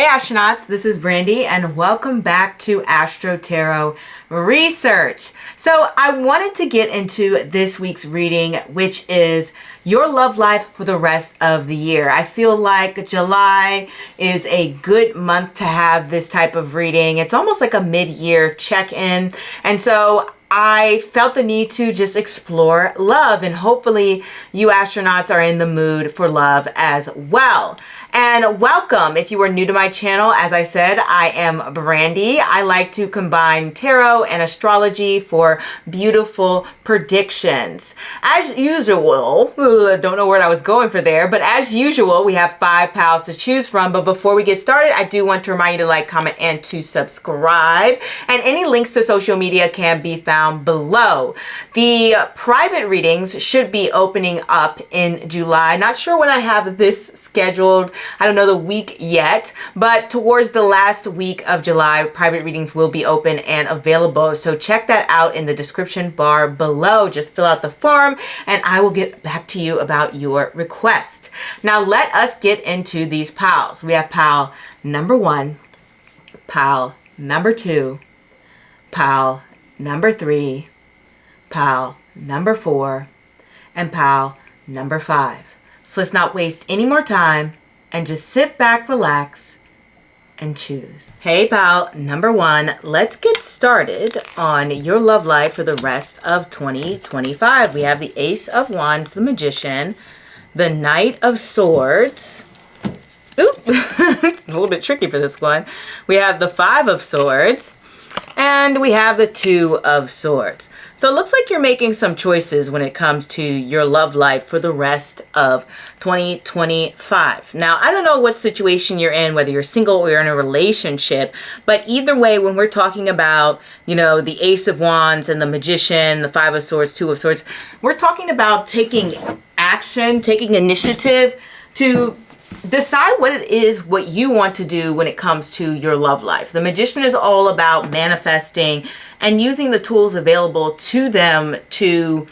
Hey astronauts, this is Brandy and welcome back to Astro-Tarot Research. So I wanted to get into this week's reading, which is your love life for the rest of the year. I feel like July is a good month to have this type of reading. It's almost like a mid-year check-in. And so I felt the need to just explore love, and hopefully you astronauts are in the mood for love as well. And welcome if you are new to my channel. As I said, I am Brandy. I like to combine tarot and astrology for beautiful predictions. As usual, don't know where I was going for there, but as usual, we have 5 pals to choose from. But before we get started, I do want to remind you to like, comment, and to subscribe. And any links to social media can be found below. The private readings should be opening up in July. Not sure when I have this scheduled. I don't know the week yet, but towards the last week of July, private readings will be open and available. So check that out in the description bar below. Just fill out the form and I will get back to you about your request. Now let us get into these pals. We have pal number 1, pal number 2, pal number 3, pal number 4, and pal number 5. So let's not waste any more time and just sit back, relax, and choose. Hey pal number 1, let's get started on your love life for the rest of 2025. We have the Ace of Wands, the Magician, the Knight of Swords. Oop, it's a little bit tricky for this one. We have the 5 of Swords, and we have the 2 of Swords. So it looks like you're making some choices when it comes to your love life for the rest of 2025. Now, I don't know what situation you're in, whether you're single or you're in a relationship, but either way, when we're talking about, the Ace of Wands and the Magician, the 5 of Swords, 2 of Swords, we're talking about taking action, taking initiative to decide what you want to do when it comes to your love life. The Magician is all about manifesting and using the tools available to them to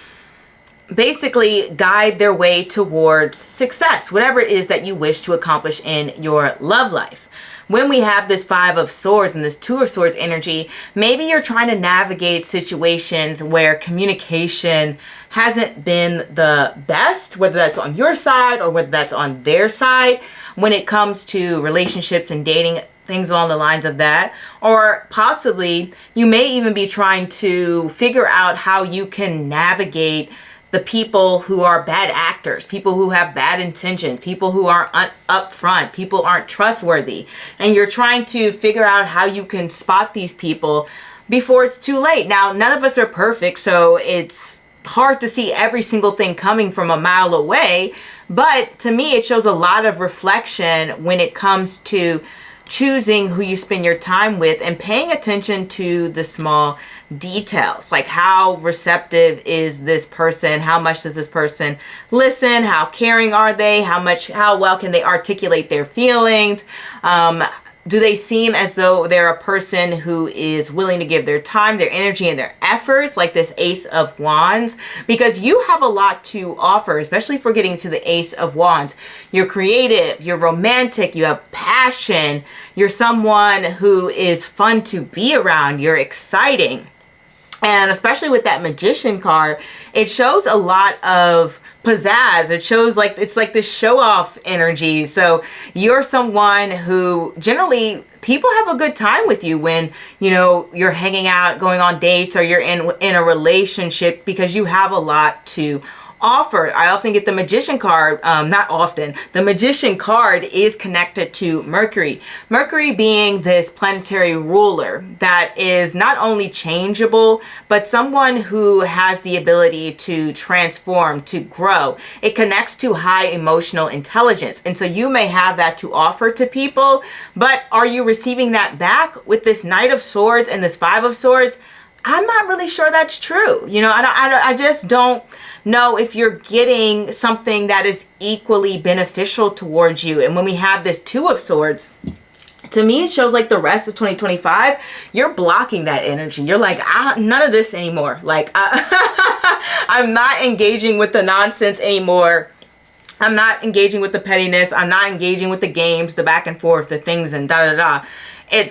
basically guide their way towards success, whatever it is that you wish to accomplish in your love life. When we have this 5 of Swords and this 2 of Swords energy, maybe you're trying to navigate situations where communication hasn't been the best, whether that's on your side or whether that's on their side, when it comes to relationships and dating, things along the lines of that. Or possibly you may even be trying to figure out how you can navigate the people who are bad actors, people who have bad intentions, people who aren't upfront, people aren't trustworthy. And you're trying to figure out how you can spot these people before it's too late. Now, none of us are perfect, so it's hard to see every single thing coming from a mile away. But to me, it shows a lot of reflection when it comes to choosing who you spend your time with and paying attention to the small details, like how receptive is this person, how much does this person listen, how caring are they, how well can they articulate their feelings, do they seem as though they're a person who is willing to give their time, their energy, and their efforts, like this Ace of Wands? Because you have a lot to offer, especially for getting to the Ace of Wands. You're creative, you're romantic, you have passion, you're someone who is fun to be around, you're exciting. And especially with that Magician card, it shows a lot of pizzazz. It shows it's like this show-off energy. So you're someone who generally people have a good time with you when you're hanging out, going on dates, or you're in a relationship, because you have a lot to offer. I often get the Magician card, not often. The Magician card is connected to Mercury. Mercury being this planetary ruler that is not only changeable, but someone who has the ability to transform, to grow. It connects to high emotional intelligence. And so you may have that to offer to people, but are you receiving that back with this Knight of Swords and this 5 of Swords? I'm not really sure that's true. I just don't know if you're getting something that is equally beneficial towards you. And when we have this 2 of Swords, to me, it shows like the rest of 2025, you're blocking that energy. You're like, none of this anymore. Like, I'm not engaging with the nonsense anymore. I'm not engaging with the pettiness. I'm not engaging with the games, the back and forth, the things and da da da.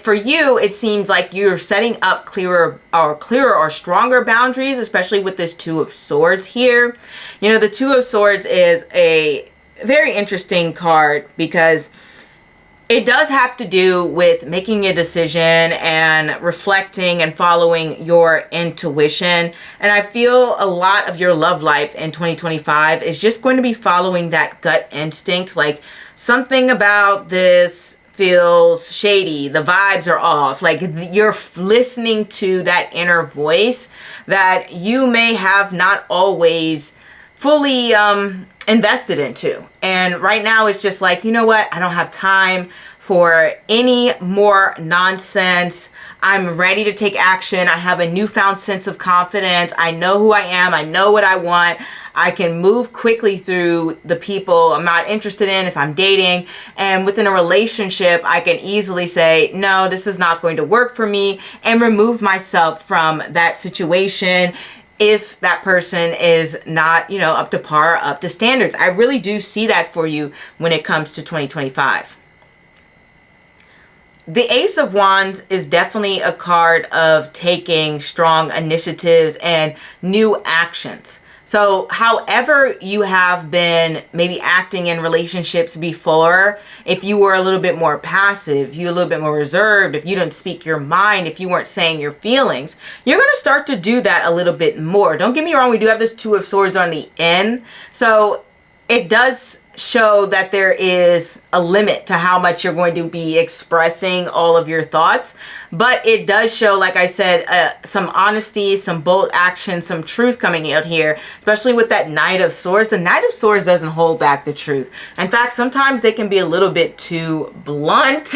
For you, it seems like you're setting up clearer or stronger boundaries, especially with this Two of Swords here. You know, the Two of Swords is a very interesting card because it does have to do with making a decision and reflecting and following your intuition. And I feel a lot of your love life in 2025 is just going to be following that gut instinct. Like, something about this feels shady, the vibes are off, like you're listening to that inner voice that you may have not always fully invested into. And right now it's just like, you know what, I don't have time for any more nonsense. I'm ready to take action. I have a newfound sense of confidence. I know who I am. I know what I want. I can move quickly through the people I'm not interested in if I'm dating. And within a relationship, I can easily say, no, this is not going to work for me, and remove myself from that situation if that person is not, you know, up to par, up to standards. I really do see that for you when it comes to 2025. The Ace of Wands is definitely a card of taking strong initiatives and new actions. So however you have been maybe acting in relationships before, if you were a little bit more passive, if you were a little bit more reserved, if you didn't speak your mind, if you weren't saying your feelings, you're going to start to do that a little bit more. Don't get me wrong, we do have this Two of Swords on the end. So it does show that there is a limit to how much you're going to be expressing all of your thoughts, but it does show, like I said, some honesty, some bold action, some truth coming out here, especially with that Knight of Swords. The Knight of Swords doesn't hold back the truth. In fact, sometimes they can be a little bit too blunt.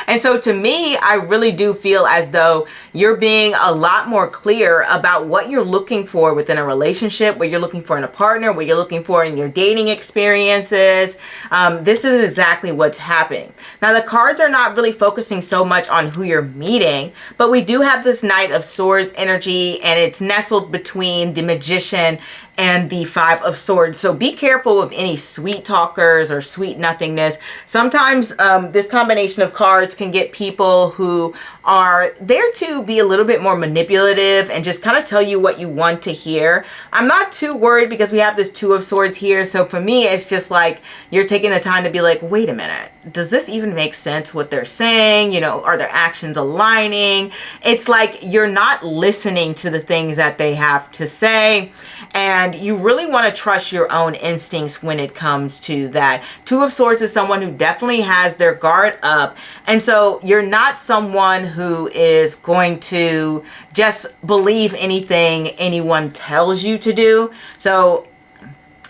And so to me, I really do feel as though you're being a lot more clear about what you're looking for within a relationship, what you're looking for in a partner, what you're looking for in your dating experience. This is exactly what's happening. Now, the cards are not really focusing so much on who you're meeting, but we do have this Knight of Swords energy, and it's nestled between the Magician and the Five of Swords. So be careful of any sweet talkers or sweet nothingness. Sometimes this combination of cards can get people who are there to be a little bit more manipulative and just kind of tell you what you want to hear. I'm not too worried because we have this Two of Swords here. So for me, it's just like you're taking the time to be like, wait a minute, does this even make sense what they're saying? You know, are their actions aligning? It's like you're not listening to the things that they have to say. And you really want to trust your own instincts when it comes to that. Two of Swords is someone who definitely has their guard up. And so you're not someone who is going to just believe anything anyone tells you to do. So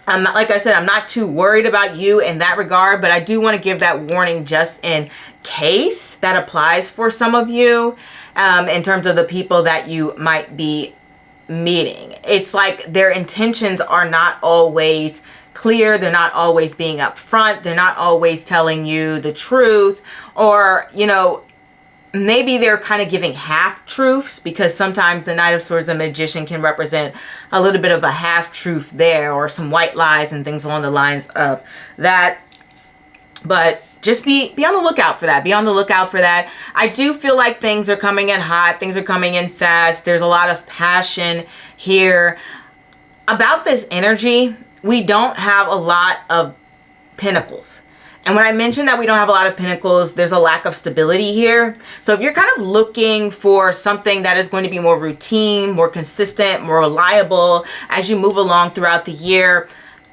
I'm not, like I said, I'm not too worried about you in that regard, but I do want to give that warning just in case that applies for some of you in terms of the people that you might be meeting. It's like their intentions are not always clear. They're not always being upfront. They're not always telling you the truth, or, you know, maybe they're kind of giving half truths, because sometimes the Knight of Swords and Magician can represent a little bit of a half truth there, or some white lies and things along the lines of that. But just be on the lookout for that. Be on the lookout for that. I do feel like things are coming in hot. Things are coming in fast. There's a lot of passion here. About this energy, we don't have a lot of pentacles. And when I mention that we don't have a lot of pentacles, there's a lack of stability here. So if you're kind of looking for something that is going to be more routine, more consistent, more reliable as you move along throughout the year,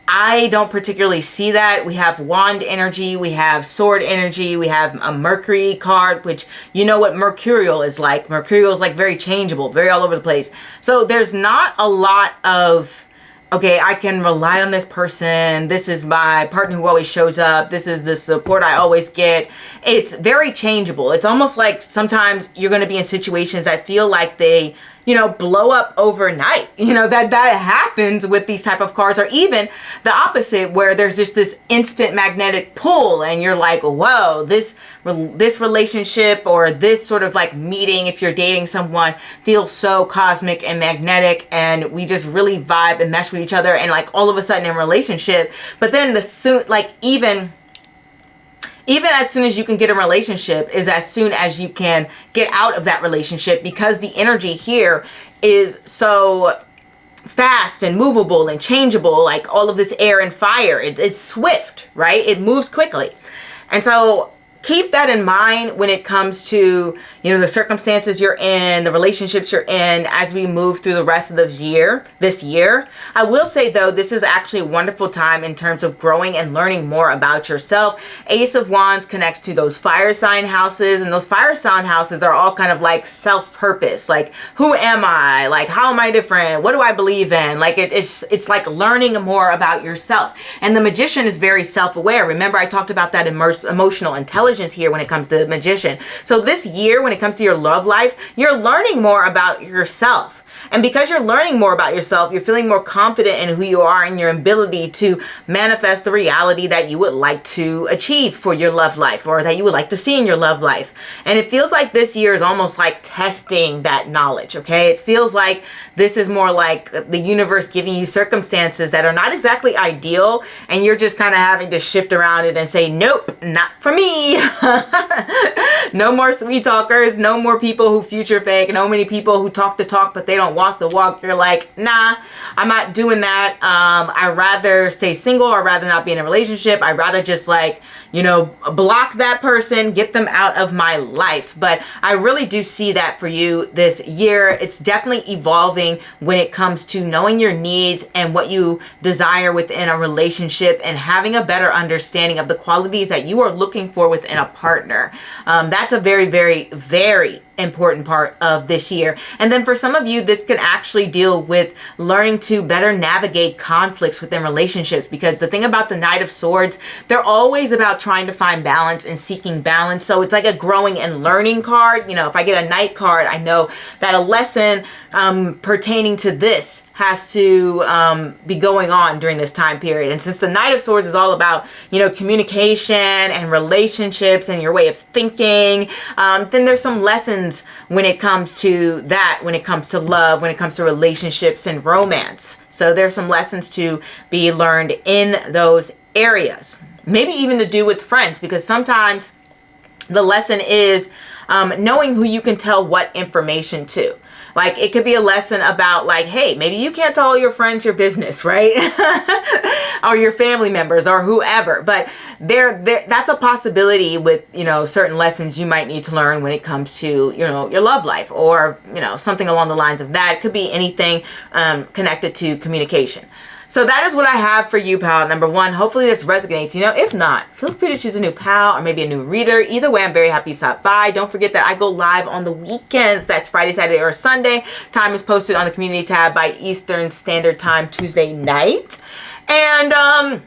I don't particularly see that. We have wand energy, we have sword energy, we have a Mercury card, which you know what Mercurial is like. Mercurial is like very changeable, very all over the place. So there's not a lot of, okay, I can rely on this person. This is my partner who always shows up. This is the support I always get. It's very changeable. It's almost like sometimes you're going to be in situations that feel like they blow up overnight. That happens with these type of cards, or even the opposite, where there's just this instant magnetic pull and you're like, whoa, this relationship or this sort of like meeting, if you're dating someone, feels so cosmic and magnetic, and we just really vibe and mesh with each other, and like all of a sudden in relationship. But then even as soon as you can get a relationship is as soon as you can get out of that relationship, because the energy here is so fast and movable and changeable, like all of this air and fire. It's swift, right? It moves quickly. And so keep that in mind when it comes to, the circumstances you're in, the relationships you're in, as we move through the rest of this year. I will say though, this is actually a wonderful time in terms of growing and learning more about yourself. Ace of Wands connects to those fire sign houses, and those fire sign houses are all kind of like self-purpose. Like, who am I? Like, how am I different? What do I believe in? Like, it's like learning more about yourself. And the Magician is very self-aware. Remember, I talked about that emotional intelligence here when it comes to the Magician. So this year, when it comes to your love life, you're learning more about yourself. And because you're learning more about yourself, you're feeling more confident in who you are and your ability to manifest the reality that you would like to achieve for your love life, or that you would like to see in your love life. And it feels like this year is almost like testing that knowledge, okay? It feels like this is more like the universe giving you circumstances that are not exactly ideal, and you're just kind of having to shift around it and say, nope, not for me. No more sweet talkers, no more people who future fake, no many people who talk the talk but they don't walk the walk. You're like, nah, I'm not doing that. I'd rather stay single. I'd rather not be in a relationship. I'd rather just like, block that person, get them out of my life. But I really do see that for you this year. It's definitely evolving when it comes to knowing your needs and what you desire within a relationship, and having a better understanding of the qualities that you are looking for within a partner. That's a very, very, very important part of this year. And then for some of you, this can actually deal with learning to better navigate conflicts within relationships, because the thing about the Knight of Swords, they're always about trying to find balance and seeking balance. So it's like a growing and learning card. If I get a Knight card, I know that a lesson pertaining to this has to be going on during this time period. And since the Knight of Swords is all about, communication and relationships and your way of thinking, then there's some lessons when it comes to that, when it comes to love, when it comes to relationships and romance. So there's some lessons to be learned in those areas. Maybe even to do with friends, because sometimes the lesson is knowing who you can tell what information to. Like, it could be a lesson about like, hey, maybe you can't tell all your friends your business, right? Or your family members or whoever. But that's a possibility with, certain lessons you might need to learn when it comes to, your love life, or, something along the lines of that. It could be anything connected to communication. So that is what I have for you, pal. Number one, hopefully this resonates. If not, feel free to choose a new pal or maybe a new reader. Either way, I'm very happy you stopped by. Don't forget that I go live on the weekends. That's Friday, Saturday, or Sunday. Time is posted on the community tab by Eastern Standard Time Tuesday night. And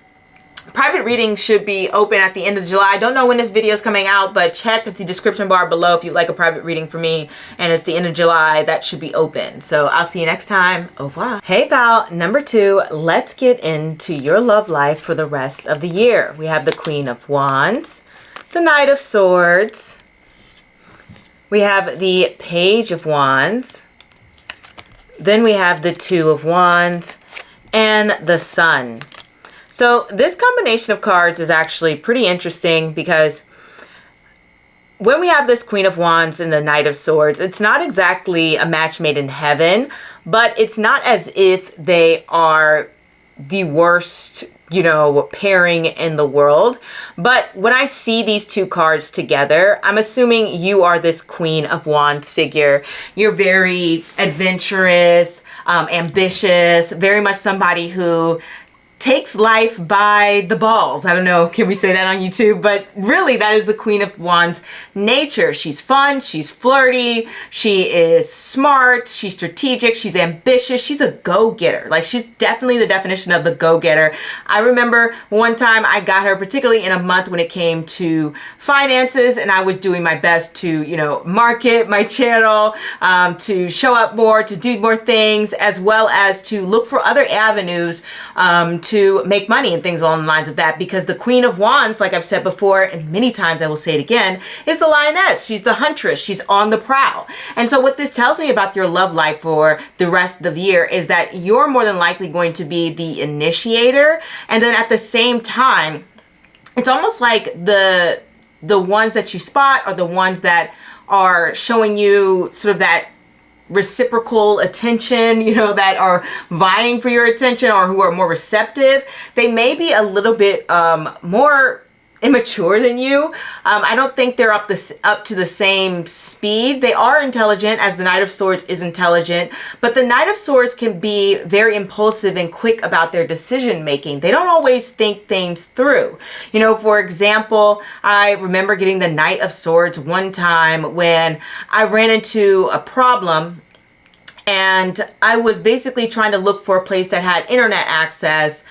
private reading should be open at the end of July. I don't know when this video is coming out, but check the description bar below if you'd like a private reading for me. And it's the end of July. That should be open. So I'll see you next time. Au revoir. Hey, pal. Number two, let's get into your love life for the rest of the year. We have the Queen of Wands, the Knight of Swords. We have the Page of Wands. Then we have the Two of Wands and the Sun. So this combination of cards is actually pretty interesting, because when we have this Queen of Wands and the Knight of Swords, it's not exactly a match made in heaven, but it's not as if they are the worst, pairing in the world. But when I see these two cards together, I'm assuming you are this Queen of Wands figure. You're very adventurous, ambitious, very much somebody who takes life by the balls. I don't know, can we say that on YouTube? But really, that is the Queen of Wands nature. She's fun, she's flirty, she is smart, she's strategic, she's ambitious, she's a go-getter. Like, she's definitely the definition of the go-getter. I remember one time I got her, particularly in a month when it came to finances, and I was doing my best to, you know, market my channel, to show up more, to do more things, as well as to look for other avenues to make money and things along the lines of that, because the Queen of Wands, like I've said before, and many times I will say it again, is the lioness. She's the huntress. She's on the prowl. And so what this tells me about your love life for the rest of the year is that you're more than likely going to be the initiator. And then at the same time, it's almost like the ones that you spot are the ones that are showing you sort of that reciprocal attention, you know, that are vying for your attention, or who are more receptive. They may be a little bit more immature than you. I don't think they're up to the same speed. They are intelligent, as the Knight of Swords is intelligent, but the Knight of Swords can be very impulsive and quick about their decision making. They don't always think things through. You know, for example, I remember getting the Knight of Swords one time when I ran into a problem, and I was basically trying to look for a place that had internet access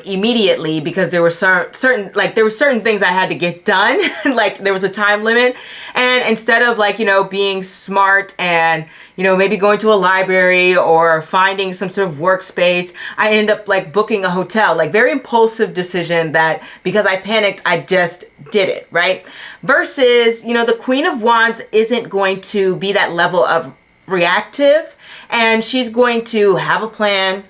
immediately, because there were certain things I had to get done. Like, there was a time limit, and instead of, like, you know, being smart and, you know, maybe going to a library or finding some sort of workspace, I ended up like booking a hotel. Like, very impulsive decision that, because I panicked, I just did it, right? Versus, you know, the Queen of Wands isn't going to be that level of reactive, and she's going to have a plan.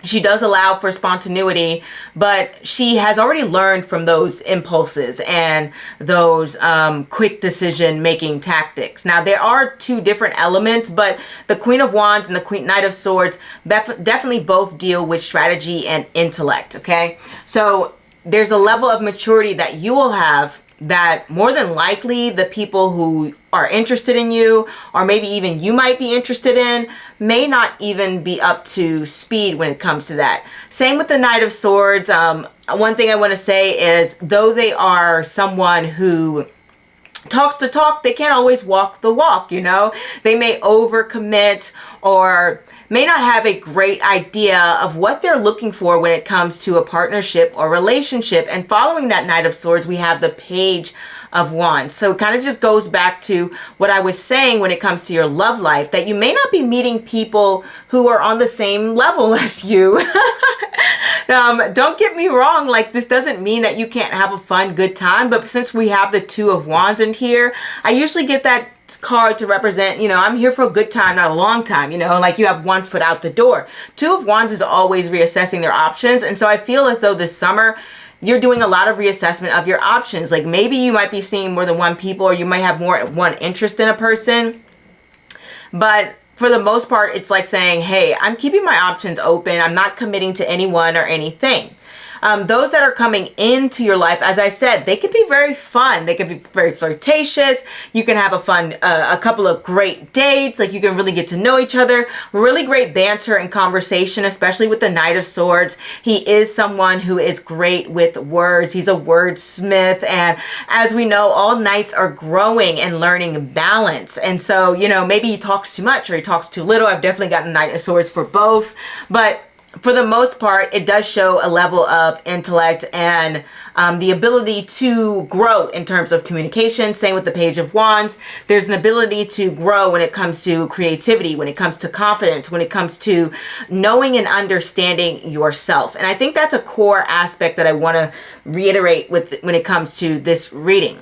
She does allow for spontaneity, but she has already learned from those impulses and those quick decision making tactics. Now, there are two different elements, but the Queen of Wands and the Knight of Swords definitely both deal with strategy and intellect. Okay, so there's a level of maturity that you will have that more than likely the people who are interested in you, or maybe even you might be interested in, may not even be up to speed when it comes to that. Same with the Knight of Swords. One thing I want to say is, though they are someone who talks the talk, they can't always walk the walk, you know? They may overcommit, or may not have a great idea of what they're looking for when it comes to a partnership or relationship. And following that Knight of Swords, we have the Page of Wands. So it kind of just goes back to what I was saying when it comes to your love life, that you may not be meeting people who are on the same level as you. Don't get me wrong, like, this doesn't mean that you can't have a fun, good time, but since we have the Two of Wands in here, I usually get that card to represent, you know, I'm here for a good time, not a long time, you know, like you have one foot out the door. Two of Wands is always reassessing their options, and so I feel as though this summer you're doing a lot of reassessment of your options. Like, maybe you might be seeing more than one people, or you might have more one interest in a person, but for the most part, it's like saying, hey, I'm keeping my options open. I'm not committing to anyone or anything. Those that are coming into your life, as I said, they can be very fun. They can be very flirtatious. You can have a couple of great dates. Like, you can really get to know each other. Really great banter and conversation, especially with the Knight of Swords. He is someone who is great with words. He's a wordsmith. And as we know, all knights are growing and learning balance. And so, you know, maybe he talks too much or he talks too little. I've definitely gotten Knight of Swords for both. But for the most part, it does show a level of intellect and the ability to grow in terms of communication. Same with the Page of Wands. There's an ability to grow when it comes to creativity, when it comes to confidence, when it comes to knowing and understanding yourself. And I think that's a core aspect that I want to reiterate when it comes to this reading.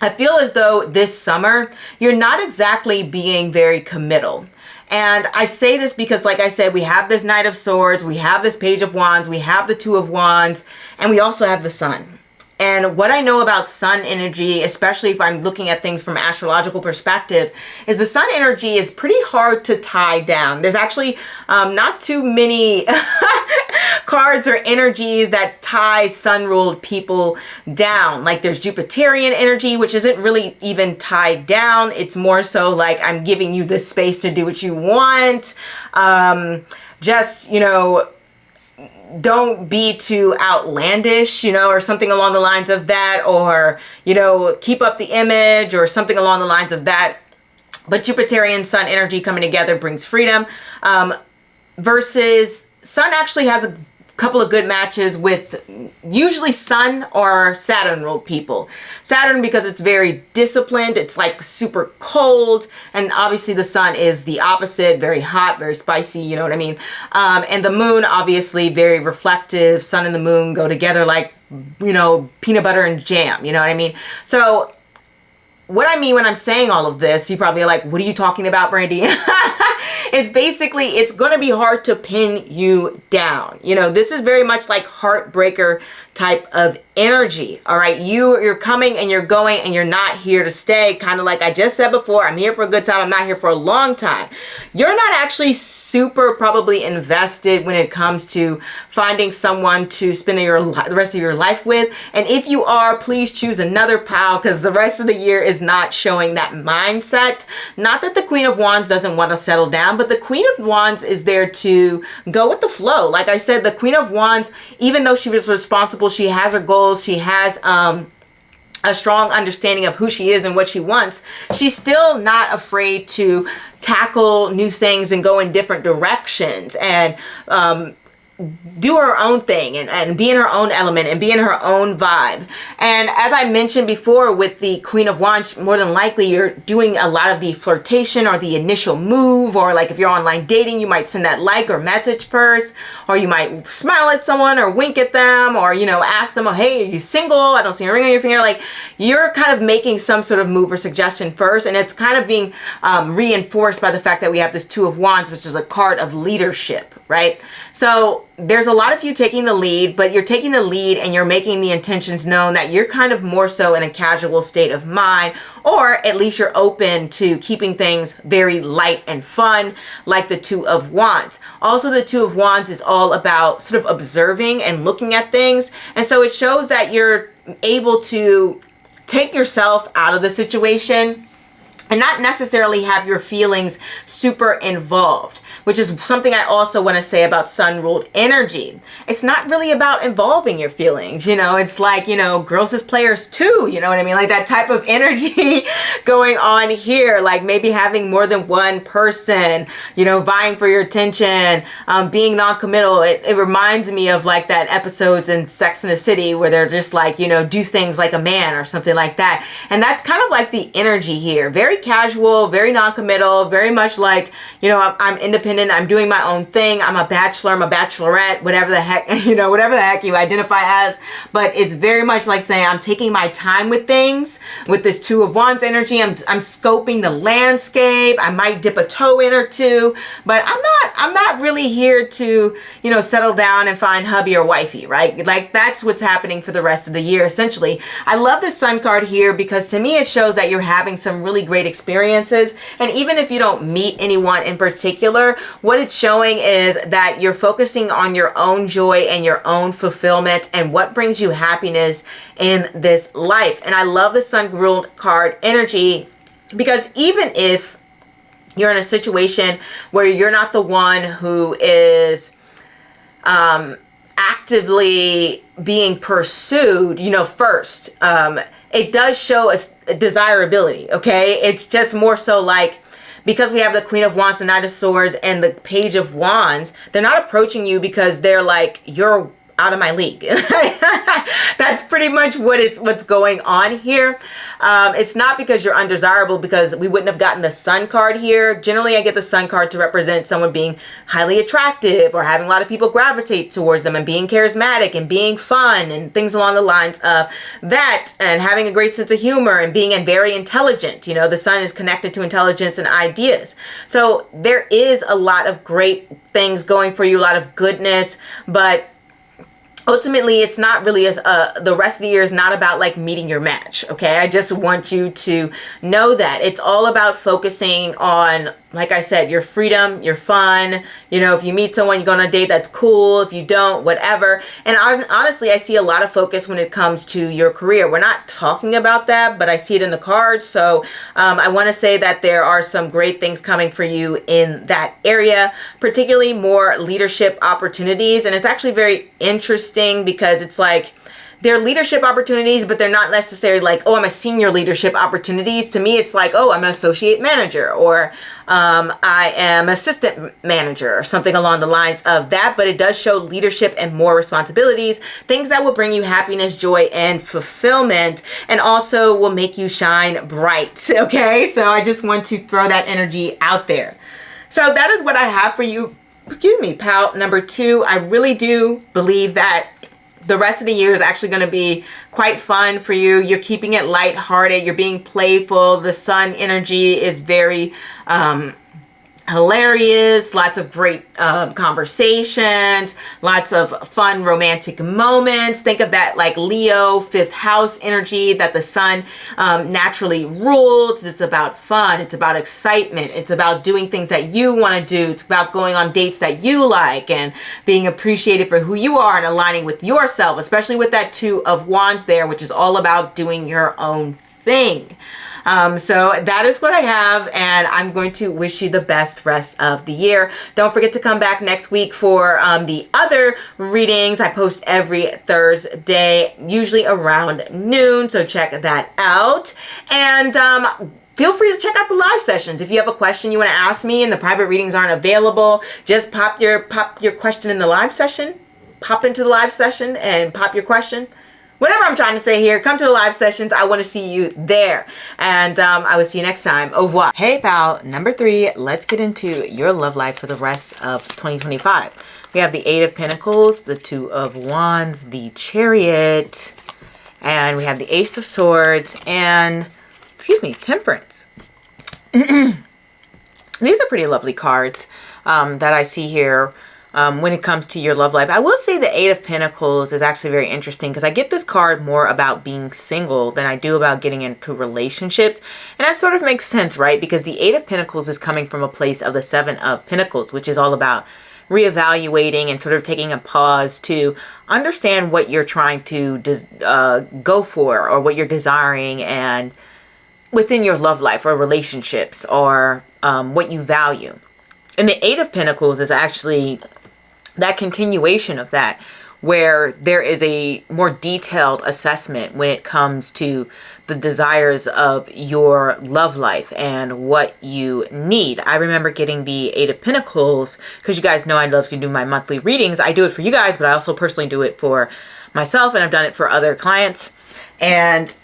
I feel as though this summer, you're not exactly being very committal. And I say this because, like I said, we have this Knight of Swords, we have this Page of Wands, we have the Two of Wands, and we also have the Sun. And what I know about sun energy, especially if I'm looking at things from an astrological perspective, is the sun energy is pretty hard to tie down. There's actually not too many cards or energies that tie sun-ruled people down. Like, there's Jupiterian energy, which isn't really even tied down. It's more so like, I'm giving you this space to do what you want. Just, you know, don't be too outlandish, you know, or something along the lines of that, or, you know, keep up the image or something along the lines of that. But Jupiterian Sun energy coming together brings freedom, versus Sun actually has a couple of good matches with usually Sun or Saturn ruled people. Saturn, because it's very disciplined, it's like super cold, and obviously the Sun is the opposite, very hot, very spicy, you know what I mean? And the Moon, obviously very reflective. Sun and the Moon go together like, you know, peanut butter and jam, you know what I mean? So what I mean when I'm saying all of this, you probably are like, what are you talking about, Brandy? It's basically, it's going to be hard to pin you down. You know, this is very much like heartbreaker type of energy. All right. You're coming and you're going and you're not here to stay. Kind of like I just said before, I'm here for a good time. I'm not here for a long time. You're not actually super probably invested when it comes to finding someone to spend the rest of your life with. And if you are, please choose another pal, because the rest of the year is not showing that mindset. Not that the Queen of Wands doesn't want to settle down, but the Queen of Wands is there to go with the flow. Like I said, the Queen of Wands, even though she was responsible, she has her goals, she has a strong understanding of who she is and what she wants, she's still not afraid to tackle new things and go in different directions and do her own thing and be in her own element and be in her own vibe. And as I mentioned before with the Queen of Wands, more than likely you're doing a lot of the flirtation or the initial move, or like if you're online dating, you might send that like or message first, or you might smile at someone or wink at them, or, you know, ask them, oh, hey, are you single? I don't see a ring on your finger. Like, you're kind of making some sort of move or suggestion first, and it's kind of being reinforced by the fact that we have this Two of Wands, which is a card of leadership, right? So there's a lot of you taking the lead, but you're taking the lead and you're making the intentions known that you're kind of more so in a casual state of mind, or at least you're open to keeping things very light and fun, like the Two of Wands. Also, the Two of Wands is all about sort of observing and looking at things. And so it shows that you're able to take yourself out of the situation and not necessarily have your feelings super involved, which is something I also want to say about Sun ruled energy. It's not really about involving your feelings. You know, it's like, you know, girls as players too, you know what I mean? Like that type of energy going on here, like maybe having more than one person, you know, vying for your attention, being non-committal. It reminds me of like that episodes in Sex and the City where they're just like, you know, do things like a man or something like that. And that's kind of like the energy here. Very casual, very non-committal, very much like, you know, I'm independent, I'm doing my own thing, I'm a bachelor, I'm a bachelorette, whatever the heck, you know, whatever the heck you identify as. But it's very much like saying I'm taking my time with things. With this Two of Wands energy, I'm scoping the landscape. I might dip a toe in or two, but I'm not really here to, you know, settle down and find hubby or wifey, right? Like that's what's happening for the rest of the year, essentially. I love the Sun card here because to me it shows that you're having some really great experiences. And even if you don't meet anyone in particular, what it's showing is that you're focusing on your own joy and your own fulfillment and what brings you happiness in this life. And I love the Sun ruled card energy because even if you're in a situation where you're not the one who is actively being pursued, you know, first, it does show a desirability, okay? It's just more so like, because we have the Queen of Wands, the Knight of Swords, and the Page of Wands, they're not approaching you because they're like, you're out of my league. That's pretty much what's going on here. It's not because you're undesirable, because we wouldn't have gotten the Sun card here. Generally, I get the Sun card to represent someone being highly attractive or having a lot of people gravitate towards them and being charismatic and being fun and things along the lines of that, and having a great sense of humor and being very intelligent. You know, the Sun is connected to intelligence and ideas. So there is a lot of great things going for you, a lot of goodness, but ultimately, it's not really the rest of the year is not about like meeting your match. Okay. I just want you to know that it's all about focusing on like I said, your freedom, your fun. You know, if you meet someone, you go on a date, that's cool. If you don't, whatever. And honestly, I see a lot of focus when it comes to your career. We're not talking about that, but I see it in the cards. So I want to say that there are some great things coming for you in that area, particularly more leadership opportunities. And it's actually very interesting because it's like, they're leadership opportunities, but they're not necessarily like, oh, I'm a senior leadership opportunities. To me, it's like, oh, I'm an associate manager, or I am assistant manager, or something along the lines of that. But it does show leadership and more responsibilities, things that will bring you happiness, joy, and fulfillment, and also will make you shine bright. Okay, so I just want to throw that energy out there. So that is what I have for you. Excuse me, pal number 2. I really do believe that the rest of the year is actually going to be quite fun for you. You're keeping it lighthearted. You're being playful. The sun energy is very hilarious. Lots of great conversations. Lots of fun romantic moments. Think of that like Leo 5th house energy that the sun naturally rules. It's about fun. It's about excitement. It's about doing things that you want to do. It's about going on dates that you like and being appreciated for who you are and aligning with yourself, especially with that 2 of Wands there, which is all about doing your own thing. So that is what I have, and I'm going to wish you the best rest of the year. Don't forget to come back next week for the other readings. I post every Thursday, usually around noon, so check that out. And feel free to check out the live sessions. If you have a question you want to ask me and the private readings aren't available, just pop your question in the live session. Pop into the live session and pop your question. Whatever I'm trying to say here, come to the live sessions. I want to see you there. And I will see you next time. Au revoir. Hey, pal. Number 3, let's get into your love life for the rest of 2025. We have the 8 of Pentacles, the 2 of Wands, the Chariot, and we have the Ace of Swords, and, excuse me, Temperance. These are pretty lovely cards that I see here. When it comes to your love life. I will say the 8 of Pentacles is actually very interesting because I get this card more about being single than I do about getting into relationships. And that sort of makes sense, right? Because the 8 of Pentacles is coming from a place of the 7 of Pentacles, which is all about reevaluating and sort of taking a pause to understand what you're trying to go for or what you're desiring and within your love life or relationships or what you value. And the 8 of Pentacles is actually that continuation of that, where there is a more detailed assessment when it comes to the desires of your love life and what you need. I remember getting the 8 of Pentacles because you guys know I love to do my monthly readings. I do it for you guys, but I also personally do it for myself, and I've done it for other clients. And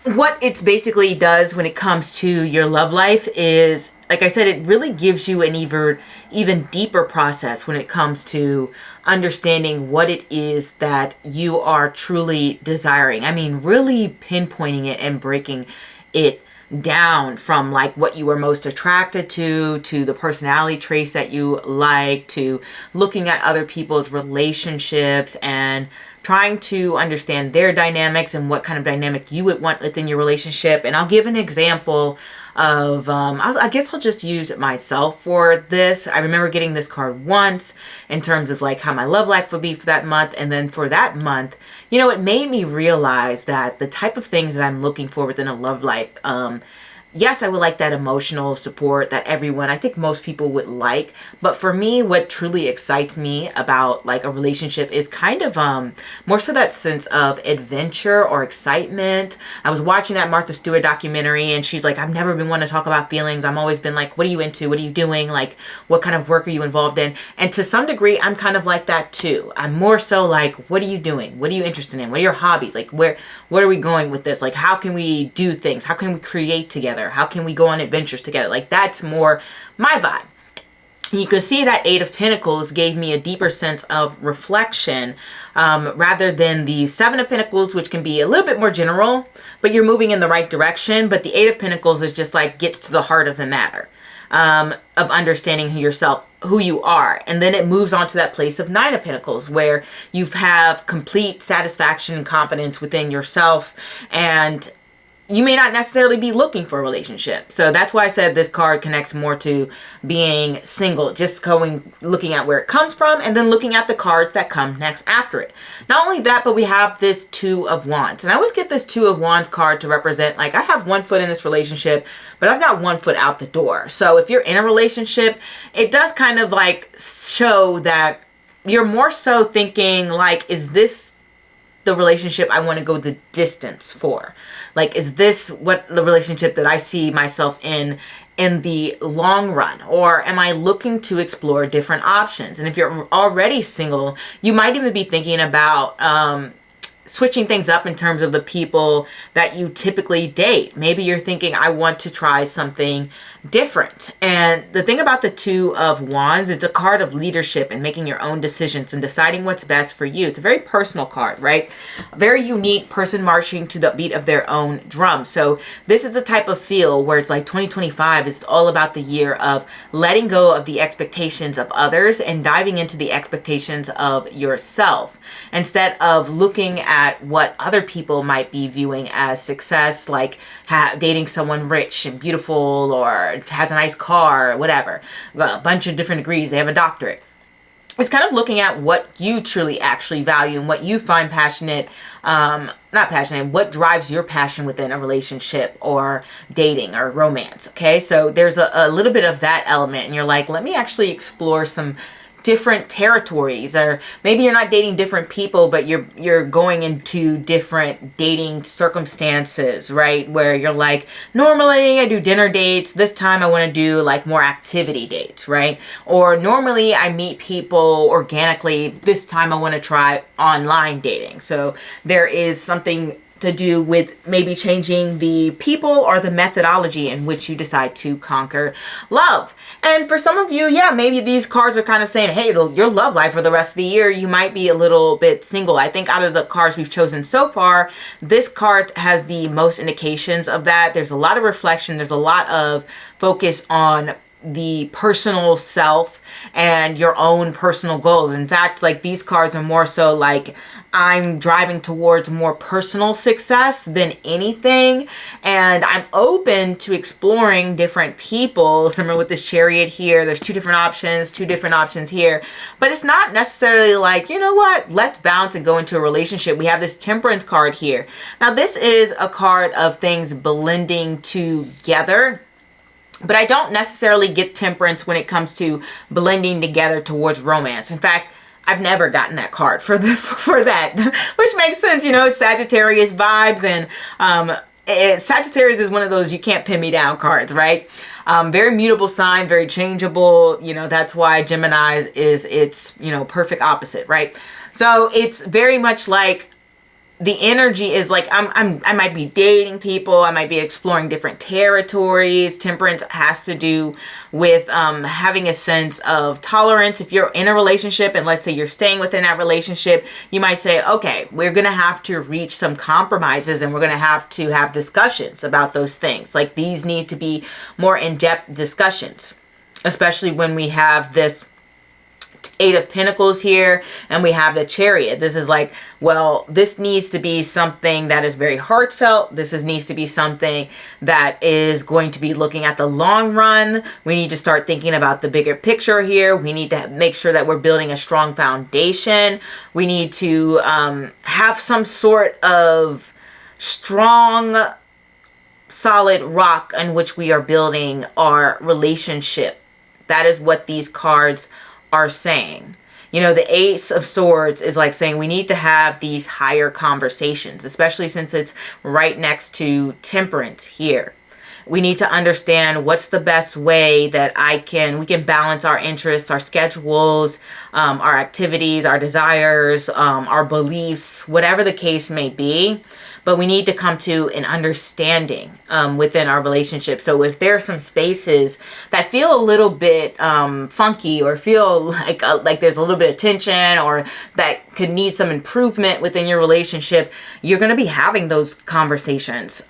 what it's basically does when it comes to your love life is, like I said, it really gives you an even deeper process when it comes to understanding what it is that you are truly desiring. I mean, really pinpointing it and breaking it down from like what you were most attracted to the personality traits that you like, to looking at other people's relationships and trying to understand their dynamics and what kind of dynamic you would want within your relationship. And I'll give an example of, I guess I'll just use myself for this. I remember getting this card once in terms of like how my love life would be for that month. And then for that month, you know, it made me realize that the type of things that I'm looking for within a love life, yes, I would like that emotional support that I think most people would like. But for me, what truly excites me about like a relationship is kind of more so that sense of adventure or excitement. I was watching that Martha Stewart documentary and she's like, I've never been one to talk about feelings. I'm always been like, what are you into? What are you doing? Like, what kind of work are you involved in? And to some degree, I'm kind of like that too. I'm more so like, what are you doing? What are you interested in? What are your hobbies? Like, what are we going with this? Like, how can we do things? How can we create together? How can we go on adventures together? Like, that's more my vibe. You can see that 8 of Pentacles gave me a deeper sense of reflection rather than the 7 of Pentacles, which can be a little bit more general, but you're moving in the right direction. But the 8 of Pentacles is just like gets to the heart of the matter of understanding who you are. And then it moves on to that place of 9 of Pentacles where you have complete satisfaction and confidence within yourself and you may not necessarily be looking for a relationship. So that's why I said this card connects more to being single, just looking at where it comes from and then looking at the cards that come next after it. Not only that, but we have this Two of Wands. And I always get this Two of Wands card to represent, like, I have one foot in this relationship, but I've got one foot out the door. So if you're in a relationship, it does kind of like show that you're more so thinking like, is this the relationship I want to go the distance for? Like, is this what the relationship that I see myself in the long run? Or am I looking to explore different options? And if you're already single, you might even be thinking about switching things up in terms of the people that you typically date. Maybe you're thinking, I want to try something different. And the thing about the Two of Wands is a card of leadership and making your own decisions and deciding what's best for you. It's a very personal card, right? A very unique person marching to the beat of their own drum. So this is the type of feel where it's like 2025 is all about the year of letting go of the expectations of others and diving into the expectations of yourself, instead of looking at what other people might be viewing as success, like dating someone rich and beautiful or has a nice car or whatever, a bunch of different degrees, they have a doctorate. It's kind of looking at what you truly actually value and what you find passionate, what drives your passion within a relationship or dating or romance. Okay, so there's a little bit of that element, and you're like, let me actually explore some different territories. Or maybe you're not dating different people, but you're going into different dating circumstances, right? Where you're like, normally I do dinner dates, this time I want to do like more activity dates, right? Or normally I meet people organically, this time I want to try online dating. So there is something to do with maybe changing the people or the methodology in which you decide to conquer love. And for some of you, yeah, maybe these cards are kind of saying, hey, your love life for the rest of the year, you might be a little bit single. I think out of the cards we've chosen so far, this card has the most indications of that. There's a lot of reflection. There's a lot of focus on the personal self and your own personal goals. In fact, like, these cards are more so like, I'm driving towards more personal success than anything, and I'm open to exploring different people. Similar with this Chariot here, there's two different options here, but it's not necessarily like, you know what, let's bounce and go into a relationship. We have this Temperance card here. Now this is a card of things blending together, but I don't necessarily get Temperance when it comes to blending together towards romance. In fact, I've never gotten that card for that, which makes sense. You know, it's Sagittarius vibes, and Sagittarius is one of those you can't pin me down cards, right? Very mutable sign, very changeable. You know, that's why Gemini is its, you know, perfect opposite, right? So it's very much like, the energy is like, I might be dating people, I might be exploring different territories. Temperance has to do with having a sense of tolerance. If you're in a relationship and let's say you're staying within that relationship, you might say, okay, we're gonna have to reach some compromises and we're gonna have to have discussions about those things. Like, these need to be more in-depth discussions, especially when we have this Eight of Pentacles here and we have the Chariot. This is like, well, this needs to be something that is very heartfelt. Needs to be something that is going to be looking at the long run. We need to start thinking about the bigger picture here. We need to make sure that we're building a strong foundation. We need to have some sort of strong, solid rock on which we are building our relationship. That is what these cards are saying. You know, the Ace of Swords is like saying we need to have these higher conversations, especially since it's right next to Temperance here. We need to understand what's the best way that we can balance our interests, our schedules, our activities, our desires, our beliefs, whatever the case may be. But we need to come to an understanding within our relationship. So if there are some spaces that feel a little bit funky, or feel like there's a little bit of tension, or that could need some improvement within your relationship, you're going to be having those conversations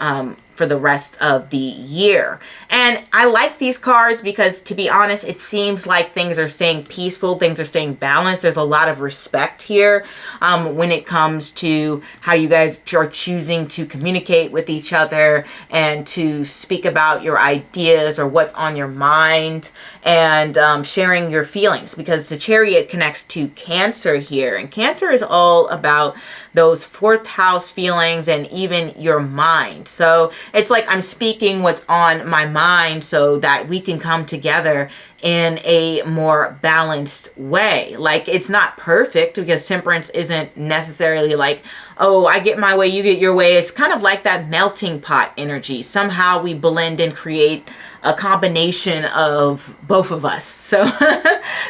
for the rest of the year. And I like these cards because, to be honest, it seems like things are staying peaceful, things are staying balanced. There's a lot of respect here when it comes to how you guys are choosing to communicate with each other and to speak about your ideas or what's on your mind, and sharing your feelings, because the Chariot connects to Cancer here, and Cancer is all about those fourth house feelings and even your mind. So it's like I'm speaking what's on my mind so that we can come together in a more balanced way. Like, it's not perfect, because Temperance isn't necessarily like, oh, I get my way, you get your way. It's kind of like that melting pot energy. Somehow we blend and create a combination of both of us. So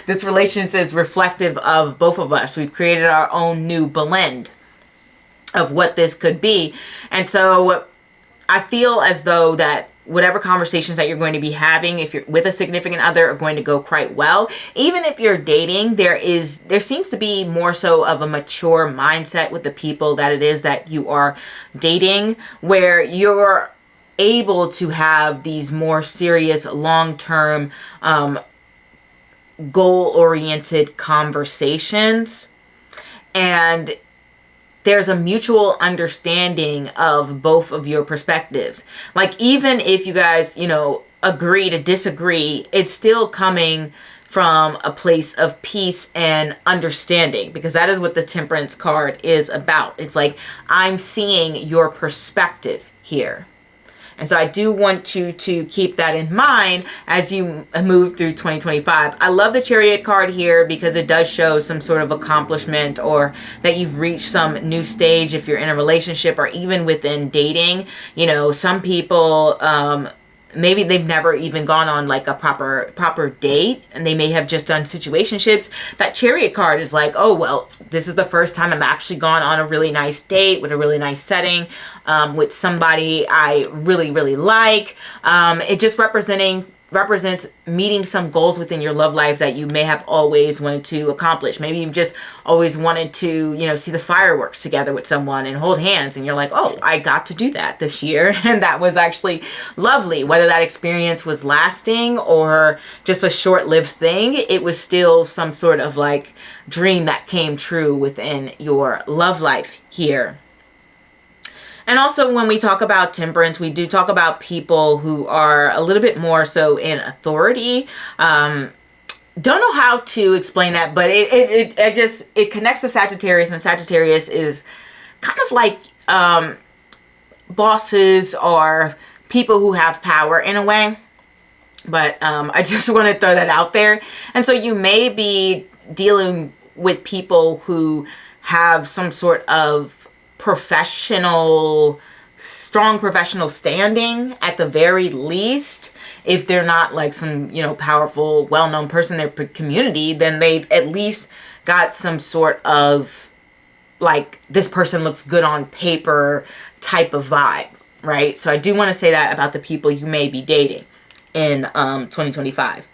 this relationship is reflective of both of us. We've created our own new blend of what this could be. And so I feel as though that whatever conversations that you're going to be having, if you're with a significant other, are going to go quite well. Even if you're dating, there seems to be more so of a mature mindset with the people that it is that you are dating, where you're able to have these more serious, long-term, goal-oriented conversations. And there's a mutual understanding of both of your perspectives. Like, even if you guys, agree to disagree, it's still coming from a place of peace and understanding, because that is what the Temperance card is about. It's like, I'm seeing your perspective here. And so I do want you to keep that in mind as you move through 2025. I love the Chariot card here because it does show some sort of accomplishment, or that you've reached some new stage if you're in a relationship, or even within dating. Some people, maybe they've never even gone on like a proper date, and they may have just done situationships. That Chariot card is like, oh, well, this is the first time I've actually gone on a really nice date with a really nice setting, with somebody I really, really like. It just represents meeting some goals within your love life that you may have always wanted to accomplish. Maybe you've just always wanted to, see the fireworks together with someone and hold hands, and you're like, oh, I got to do that this year. And that was actually lovely. Whether that experience was lasting or just a short-lived thing, it was still some sort of like dream that came true within your love life here. And also, when we talk about Temperance, we do talk about people who are a little bit more so in authority. Don't know how to explain that, but it connects to Sagittarius, and Sagittarius is kind of like bosses or people who have power in a way. But I just want to throw that out there. And so you may be dealing with people who have some sort of strong professional standing at the very least. If they're not like some, powerful, well-known person in their community, then they've at least got some sort of like, this person looks good on paper type of vibe, right? So I do want to say that about the people you may be dating in 2025.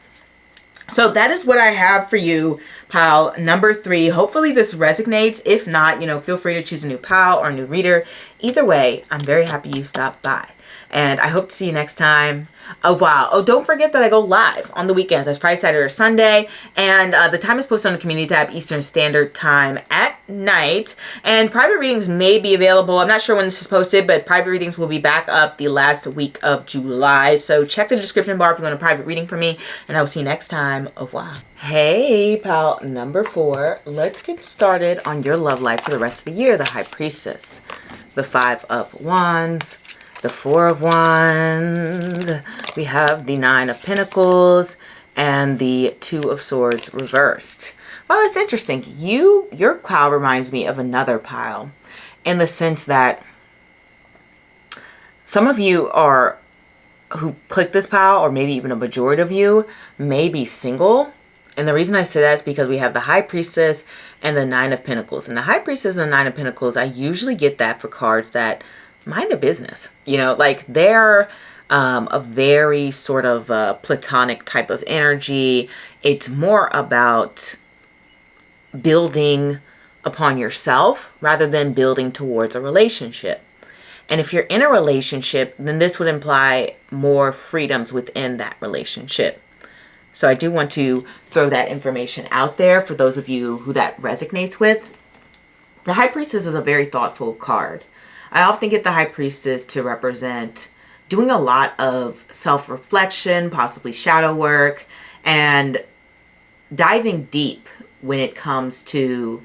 So that is what I have for you, pile number 3. Hopefully this resonates. If not, feel free to choose a new pile or a new reader. Either way, I'm very happy you stopped by. And I hope to see you next time. Oh, wow. Oh, don't forget that I go live on the weekends. That's Friday, Saturday, or Sunday. And the time is posted on the community tab, Eastern Standard Time at night. And private readings may be available. I'm not sure when this is posted, but private readings will be back up the last week of July. So check the description bar if you want a private reading from me. And I will see you next time. Au revoir. Hey, pal number 4. Let's get started on your love life for the rest of the year. The High Priestess, the 5 of Wands, the 4 of Wands, we have the 9 of Pentacles, and the 2 of Swords reversed. Well, it's interesting. Your pile reminds me of another pile, in the sense that some of you who click this pile, or maybe even a majority of you, may be single. And the reason I say that is because we have the High Priestess and the 9 of Pentacles. And the High Priestess and the 9 of Pentacles, I usually get that for cards that mind their business. Like they're a very sort of platonic type of energy. It's more about building upon yourself rather than building towards a relationship. And if you're in a relationship, then this would imply more freedoms within that relationship. So I do want to throw that information out there for those of you who that resonates with. The High Priestess is a very thoughtful card. I often get the High Priestess to represent doing a lot of self-reflection, possibly shadow work, and diving deep when it comes to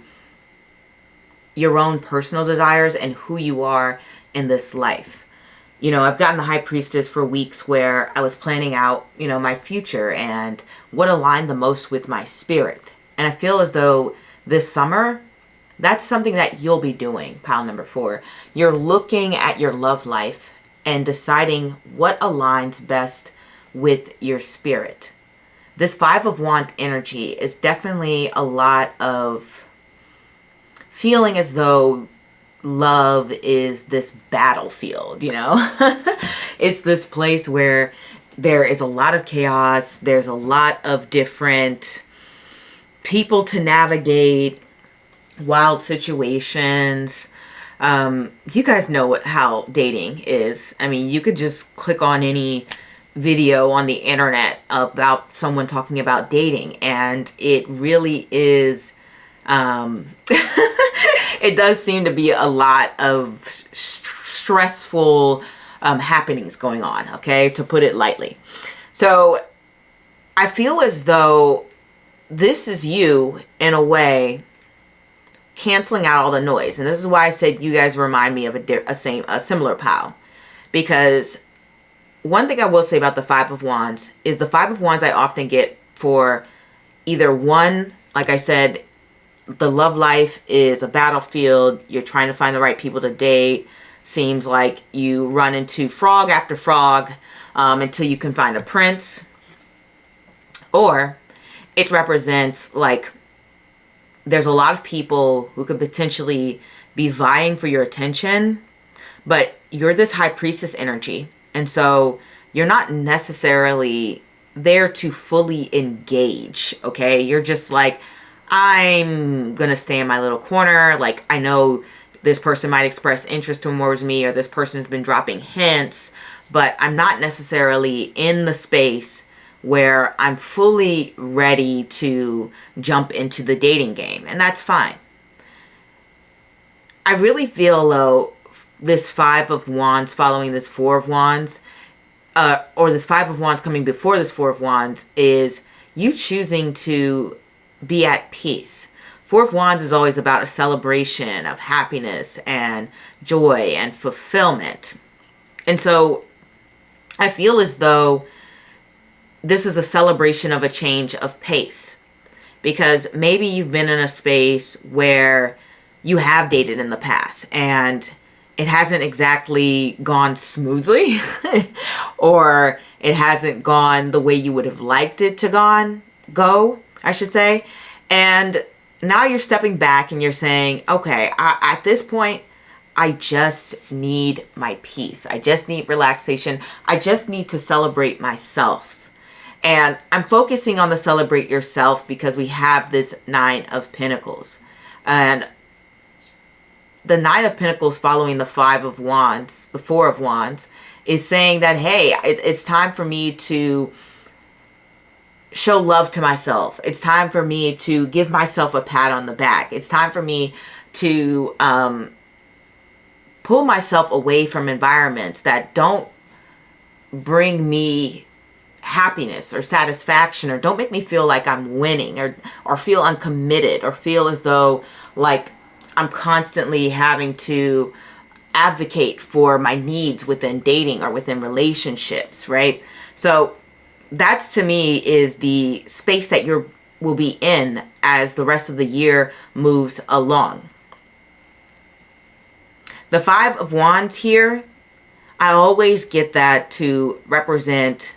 your own personal desires and who you are in this life. You know, I've gotten the High Priestess for weeks where I was planning out, you know, my future and what aligned the most with my spirit. And I feel as though this summer, that's something that you'll be doing, pile number 4. You're looking at your love life and deciding what aligns best with your spirit. This 5 of Wands energy is definitely a lot of feeling as though love is this battlefield, you know? It's this place where there is a lot of chaos. There's a lot of different people to navigate, wild situations. You guys know how dating is. I mean, you could just click on any video on the internet about someone talking about dating, and it really is it does seem to be a lot of stressful happenings going on, okay, to put it lightly. So I feel as though this is you, in a way, canceling out all the noise. And this is why I said you guys remind me of a similar pile. Because one thing I will say about the 5 of Wands is the 5 of Wands I often get for either one, like I said, the love life is a battlefield. You're trying to find the right people to date. Seems like you run into frog after frog until you can find a prince. Or it represents like there's a lot of people who could potentially be vying for your attention, but you're this High Priestess energy. And so you're not necessarily there to fully engage, okay? You're just like, I'm going to stay in my little corner. Like, I know this person might express interest towards me, or this person has been dropping hints, but I'm not necessarily in the space where I'm fully ready to jump into the dating game. And that's fine. I really feel, though, this 5 of Wands following this 4 of Wands, or this 5 of Wands coming before this 4 of Wands, is you choosing to be at peace. 4 of Wands is always about a celebration of happiness and joy and fulfillment. And so I feel as though this is a celebration of a change of pace, because maybe you've been in a space where you have dated in the past and it hasn't exactly gone smoothly or it hasn't gone the way you would have liked it to go, I should say. And now you're stepping back and you're saying, okay, at this point, I just need my peace. I just need relaxation. I just need to celebrate myself. And I'm focusing on the celebrate yourself because we have this 9 of Pentacles. And the 9 of Pentacles following the 5 of Wands, the 4 of Wands, is saying that, hey, it's time for me to show love to myself. It's time for me to give myself a pat on the back. It's time for me to pull myself away from environments that don't bring me happiness or satisfaction, or don't make me feel like I'm winning, or feel uncommitted, or feel as though like I'm constantly having to advocate for my needs within dating or within relationships, right? So that's, to me, is the space that will be in as the rest of the year moves along. The 5 of Wands here, I always get that to represent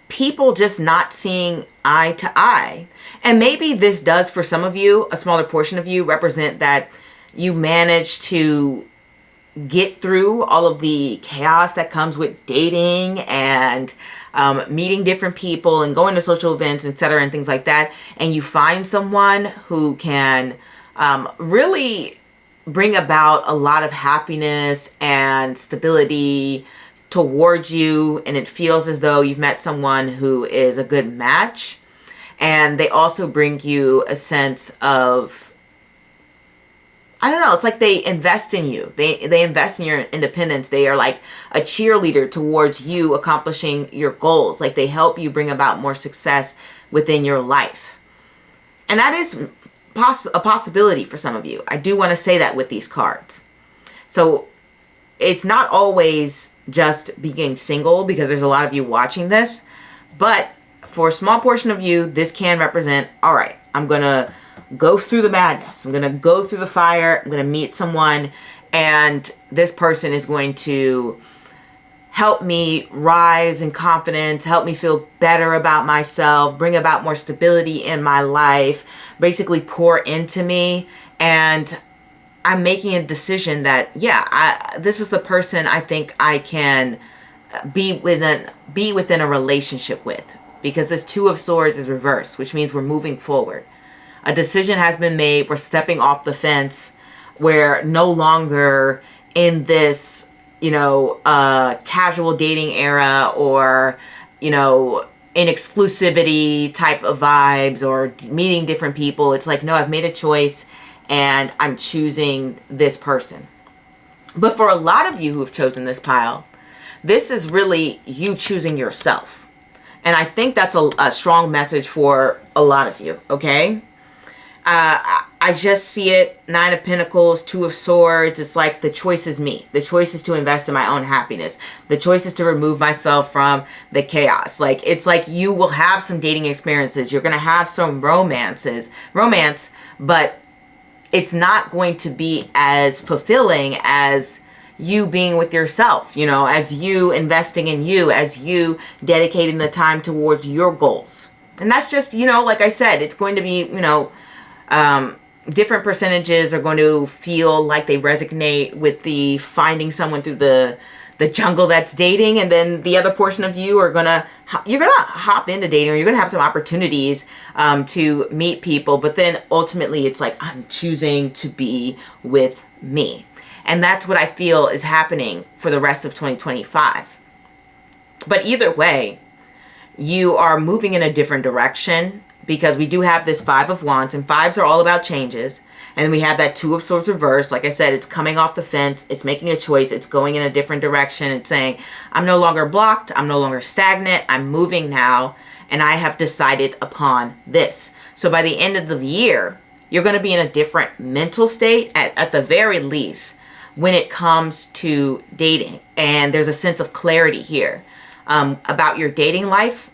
people just not seeing eye to eye. And maybe this does, for some of you, a smaller portion of you, represent that you manage to get through all of the chaos that comes with dating and meeting different people and going to social events, etc., and things like that. And you find someone who can really bring about a lot of happiness and stability towards you, and it feels as though you've met someone who is a good match. And they also bring you a sense of, I don't know, it's like they invest in you. They invest in your independence. They are like a cheerleader towards you accomplishing your goals. Like they help you bring about more success within your life. And that is a possibility for some of you. I do want to say that with these cards. So it's not always just being single, because there's a lot of you watching this. But for a small portion of you, this can represent, all right, I'm going to go through the madness. I'm going to go through the fire. I'm going to meet someone, and this person is going to help me rise in confidence, help me feel better about myself, bring about more stability in my life, basically pour into me. And I'm making a decision that, yeah, this is the person I think I can be within a relationship with, because this Two of Swords is reversed, which means we're moving forward. A decision has been made. We're stepping off the fence. We're no longer in this, casual dating era, or, in exclusivity type of vibes, or meeting different people. It's like, no, I've made a choice and I'm choosing this person. But for a lot of you who have chosen this pile, this is really you choosing yourself. And I think that's a strong message for a lot of you, okay? I just see it, Nine of Pentacles, Two of Swords. It's like the choice is me. The choice is to invest in my own happiness. The choice is to remove myself from the chaos. Like, it's like you will have some dating experiences. You're going to have some romance, but it's not going to be as fulfilling as you being with yourself, as you investing in you, as you dedicating the time towards your goals. And that's just, like I said, it's going to be, different percentages are going to feel like they resonate with the finding someone through the jungle that's dating. And then the other portion of you you're going to hop into dating, or you're going to have some opportunities to meet people. But then ultimately it's like, I'm choosing to be with me. And that's what I feel is happening for the rest of 2025. But either way, you are moving in a different direction, because we do have this Five of Wands, and fives are all about changes. And we have that Two of Swords reversed. Like I said, it's coming off the fence. It's making a choice. It's going in a different direction. It's saying, I'm no longer blocked. I'm no longer stagnant. I'm moving now, and I have decided upon this. So by the end of the year, you're going to be in a different mental state at the very least when it comes to dating. And there's a sense of clarity here about your dating life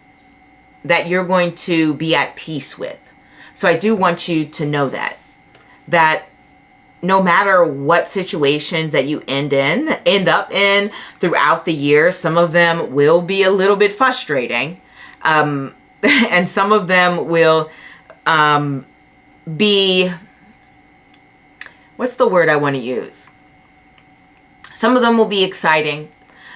that you're going to be at peace with. So I do want you to know that no matter what situations that you end up in throughout the year, some of them will be a little bit frustrating. And some of them will be, what's the word I want to use? Some of them will be exciting.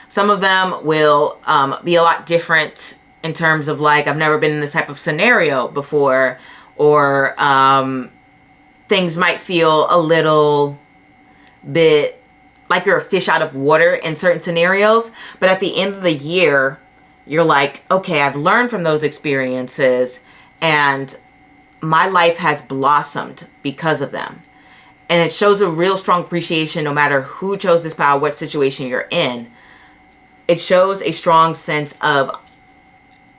Some of them will be a lot different in terms of like, I've never been in this type of scenario before, or things might feel a little bit like you're a fish out of water in certain scenarios. But at the end of the year, you're like, okay, I've learned from those experiences, and my life has blossomed because of them. And it shows a real strong appreciation, no matter who chose this power, what situation you're in. It shows a strong sense of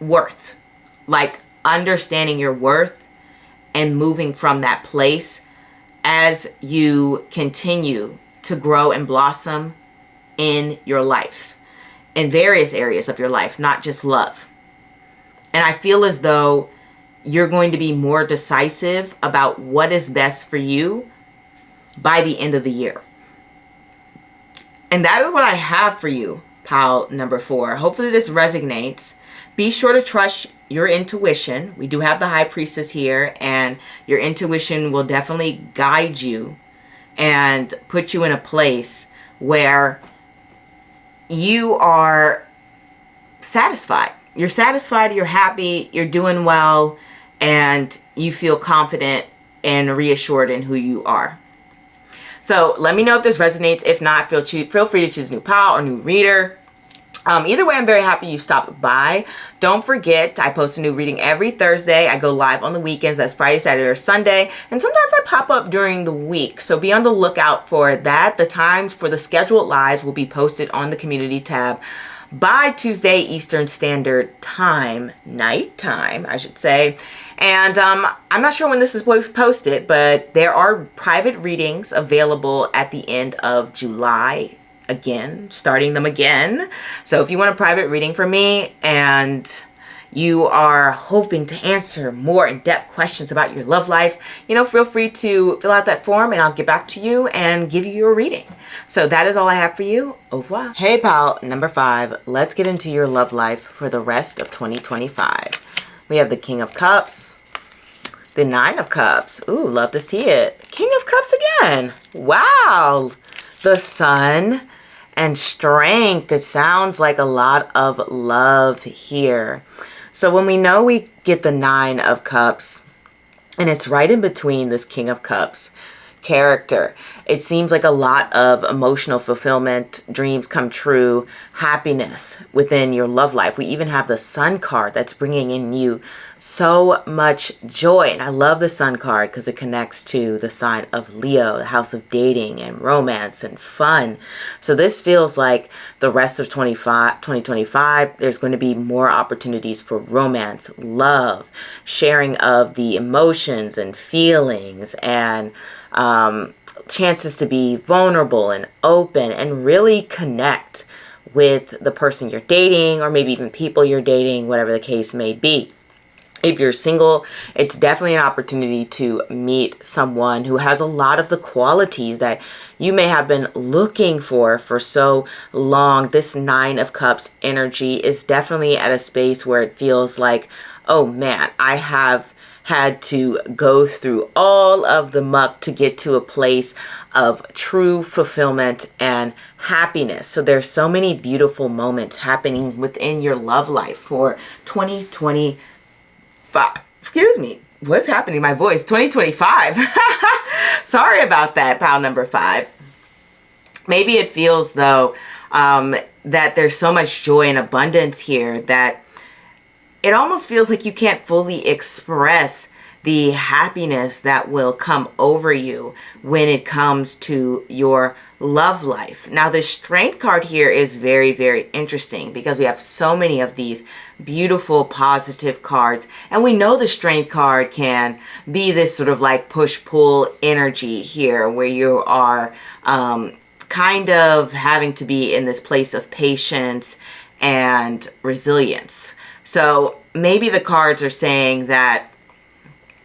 worth, like understanding your worth and moving from that place as you continue to grow and blossom in your life, in various areas of your life, not just love. And I feel as though you're going to be more decisive about what is best for you by the end of the year. And that is what I have for you, pile number 4. Hopefully this resonates. Be sure to trust your intuition. We do have the High Priestess here, and your intuition will definitely guide you and put you in a place where you are satisfied. You're satisfied, you're happy, you're doing well, and you feel confident and reassured in who you are. So let me know if this resonates. If not, feel free to choose new pile or new reader. Either way, I'm very happy you stopped by. Don't forget, I post a new reading every Thursday. I go live on the weekends. That's Friday, Saturday, or Sunday. And sometimes I pop up during the week. So be on the lookout for that. The times for the scheduled lives will be posted on the community tab by Tuesday Eastern Standard Time, nighttime, I should say. And I'm not sure when this is posted, but there are private readings available at the end of July. Again, starting them again. So if you want a private reading from me and you are hoping to answer more in-depth questions about your love life, feel free to fill out that form and I'll get back to you and give you your reading. So that is all I have for you. Au revoir. Hey pal, number 5. Let's get into your love life for the rest of 2025. We have the King of Cups, the 9 of Cups. Ooh, love to see it. King of Cups again. Wow. The Sun and Strength. It sounds like a lot of love here. So when we know we get the 9 of Cups, and it's right in between this King of Cups character, it seems like a lot of emotional fulfillment, dreams come true, happiness within your love life. We even have the Sun card that's bringing in you so much joy. And I love the Sun card because it connects to the sign of Leo, the house of dating and romance and fun. So this feels like the rest of 2025, there's going to be more opportunities for romance, love, sharing of the emotions and feelings, and chances to be vulnerable and open and really connect with the person you're dating, or maybe even people you're dating, whatever the case may be. If you're single, it's definitely an opportunity to meet someone who has a lot of the qualities that you may have been looking for so long. This 9 of Cups energy is definitely at a space where it feels like, oh man, I have had to go through all of the muck to get to a place of true fulfillment and happiness. So there's so many beautiful moments happening within your love life for 2025. Excuse me, what's happening to my voice? 2025. Sorry about that, pile number 5. Maybe it feels though that there's so much joy and abundance here that it almost feels like you can't fully express the happiness that will come over you when it comes to your love life. Now, the Strength card here is very, very interesting because we have so many of these beautiful positive cards. And we know the Strength card can be this sort of like push-pull energy here where you are kind of having to be in this place of patience and resilience. So maybe the cards are saying that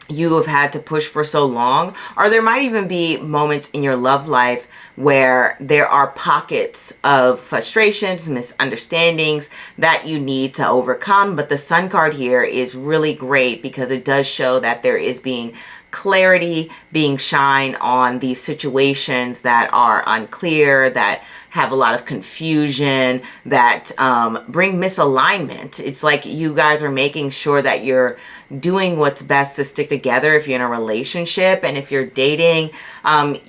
you have had to push for so long, or there might even be moments in your love life where there are pockets of frustrations, misunderstandings that you need to overcome. But the Sun card here is really great because it does show that there is being clarity, being shine on these situations that are unclear, that have a lot of confusion, that bring misalignment. It's like you guys are making sure that you're doing what's best to stick together if you're in a relationship. And if you're dating,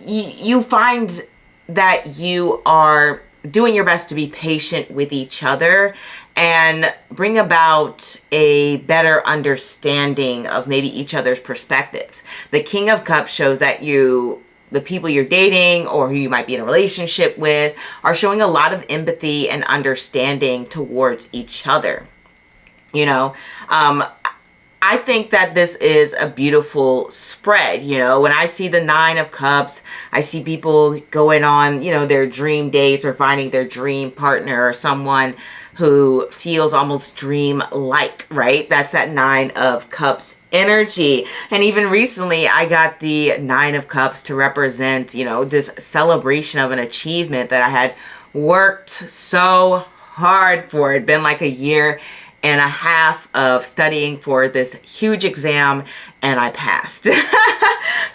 you find that you are doing your best to be patient with each other and bring about a better understanding of maybe each other's perspectives. The King of Cups shows that the people you're dating or who you might be in a relationship with are showing a lot of empathy and understanding towards each other. I think that this is a beautiful spread. When I see the 9 of Cups, I see people going on, their dream dates or finding their dream partner or someone who feels almost dream-like, right? That's that 9 of Cups energy. And even recently, I got the 9 of Cups to represent, this celebration of an achievement that I had worked so hard for. It'd been like a year and a half of studying for this huge exam, and I passed.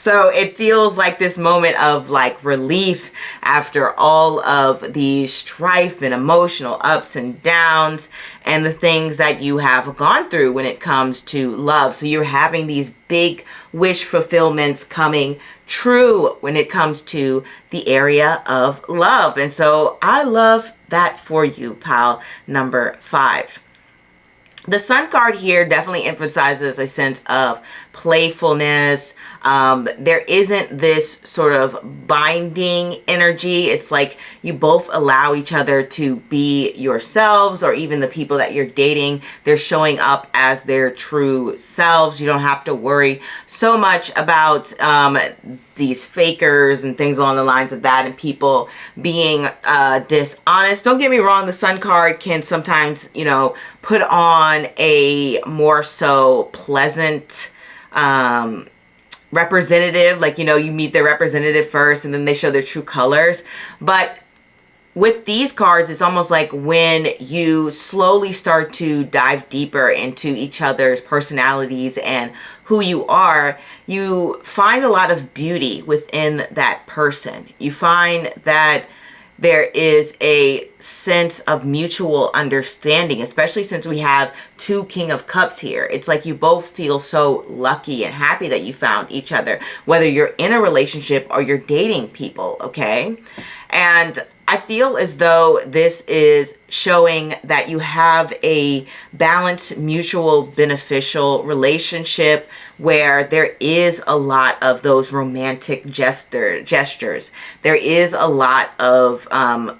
So it feels like this moment of like relief after all of the strife and emotional ups and downs and the things that you have gone through when it comes to love. So you're having these big wish fulfillments coming true when it comes to the area of love. And so I love that for you, pile number 5. The Sun card here definitely emphasizes a sense of playfulness. There isn't this sort of binding energy. It's like you both allow each other to be yourselves, or even the people that you're dating, they're showing up as their true selves. You don't have to worry so much about these fakers and things along the lines of that, and people being dishonest. Don't get me wrong, the Sun card can sometimes, you know, put on a more so pleasant representative, like, you know, you meet their representative first and then they show their true colors. But with these cards, it's almost like when you slowly start to dive deeper into each other's personalities and who you are, you find a lot of beauty within that person. You find that there is a sense of mutual understanding, especially since we have 2 King of Cups here. It's like you both feel so lucky and happy that you found each other, whether you're in a relationship or you're dating people, okay? And I feel as though this is showing that you have a balanced, mutual, beneficial relationship where there is a lot of those romantic gestures. There is a lot of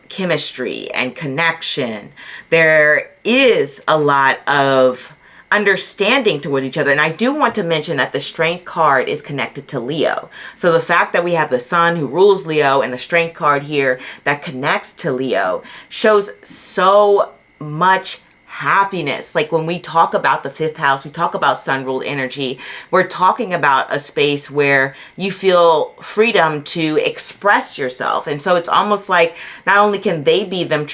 chemistry and connection. There is a lot of understanding towards each other. And I do want to mention that the Strength card is connected to Leo. So the fact that we have the Sun who rules Leo and the Strength card here that connects to Leo shows so much happiness. Like when we talk about the 5th house, we talk about sun ruled energy. We're talking about a space where you feel freedom to express yourself. And so it's almost like not only can they be their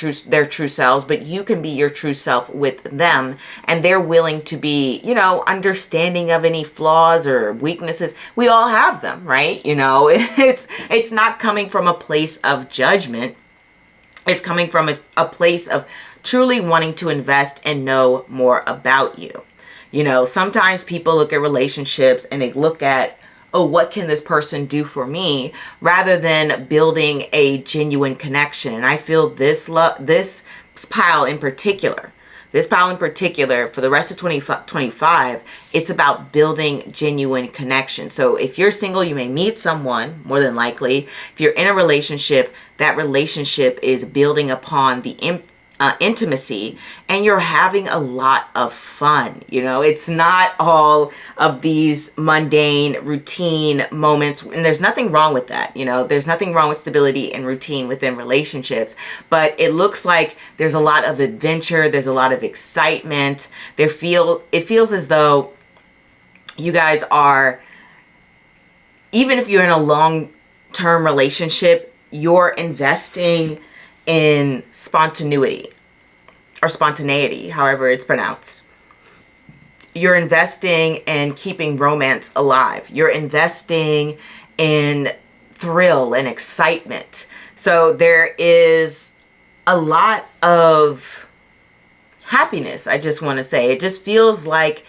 true selves, but you can be your true self with them. And they're willing to be, you know, understanding of any flaws or weaknesses. We all have them, right? You know, it's not coming from a place of judgment. It's coming from a place of truly wanting to invest and know more about you. You know, sometimes people look at relationships and they look at, oh, what can this person do for me, rather than building a genuine connection. And I feel this pile in particular, for the rest of 2025, it's about building genuine connection. So if you're single, you may meet someone, more than likely. If you're in a relationship, that relationship is building upon the intimacy, and you're having a lot of fun. You know, it's not all of these mundane routine moments, and there's nothing wrong with that. You know, there's nothing wrong with stability and routine within relationships, but it looks like there's a lot of adventure, there's a lot of excitement. It feels as though you guys are, even if you're in a long-term relationship, you're investing in spontaneity, however it's pronounced. You're investing in keeping romance alive. You're investing in thrill and excitement. So there is a lot of happiness, I just want to say. It just feels like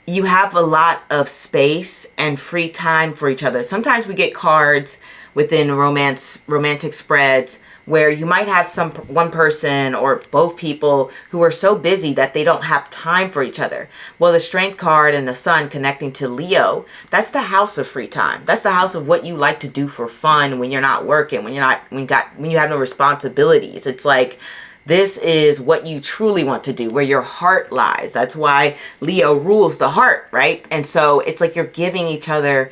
you have a lot of space and free time for each other. Sometimes we get cards within romantic spreads where you might have one person or both people who are so busy that they don't have time for each other. Well, the Strength card and the Sun connecting to Leo, that's the house of free time. That's the house of what you like to do for fun when you're not working, when you have no responsibilities. It's like, this is what you truly want to do, where your heart lies. That's why Leo rules the heart, right? And so it's like you're giving each other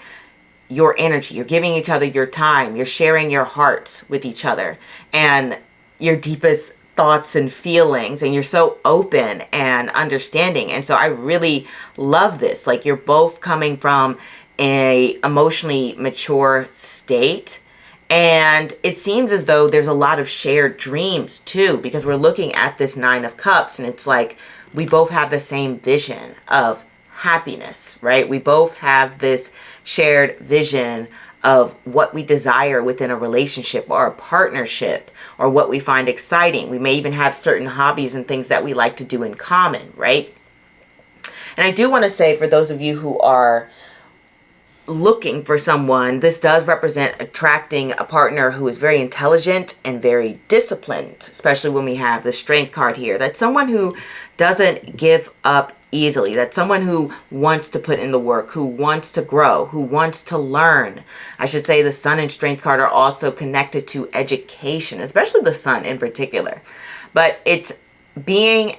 your energy, you're giving each other your time, you're sharing your hearts with each other and your deepest thoughts and feelings, and you're so open and understanding. And so I really love this. Like, you're both coming from a emotionally mature state, and it seems as though there's a lot of shared dreams too, because we're looking at this 9 of Cups and it's like we both have the same vision of happiness, right? We both have this shared vision of what we desire within a relationship or a partnership, or what we find exciting. We may even have certain hobbies and things that we like to do in common, right? And I do want to say, for those of you who are looking for someone, this does represent attracting a partner who is very intelligent and very disciplined, especially when we have the Strength card here. That's someone who doesn't give up easily. That's someone who wants to put in the work, who wants to grow, who wants to learn. I should say the Sun and Strength card are also connected to education, especially the Sun in particular. But it's being